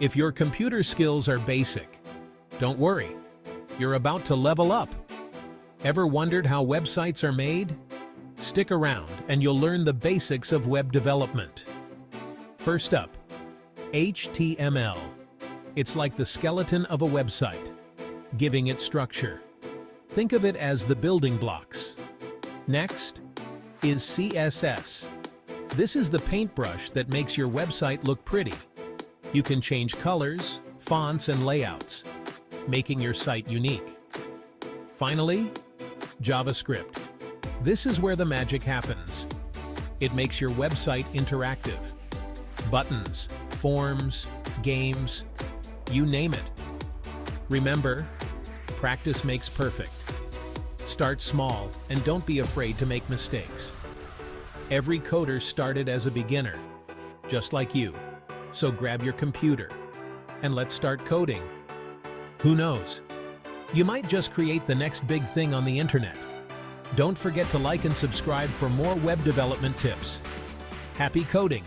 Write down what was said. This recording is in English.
If your computer skills are basic, don't worry, you're about to level up. Ever wondered how websites are made? Stick around and you'll learn the basics of web development. First up, HTML. It's like the skeleton of a website, giving it structure. Think of it as the building blocks. Next is CSS. This is the paintbrush that makes your website look pretty. You can change colors, fonts, and layouts, making your site unique. Finally, JavaScript. This is where the magic happens. It makes your website interactive. Buttons, forms, games, you name it. Remember, practice makes perfect. Start small and don't be afraid to make mistakes. Every coder started as a beginner, just like you. So grab your computer and let's start coding. Who knows? You might just create the next big thing on the internet. Don't forget to like and subscribe for more web development tips. Happy coding!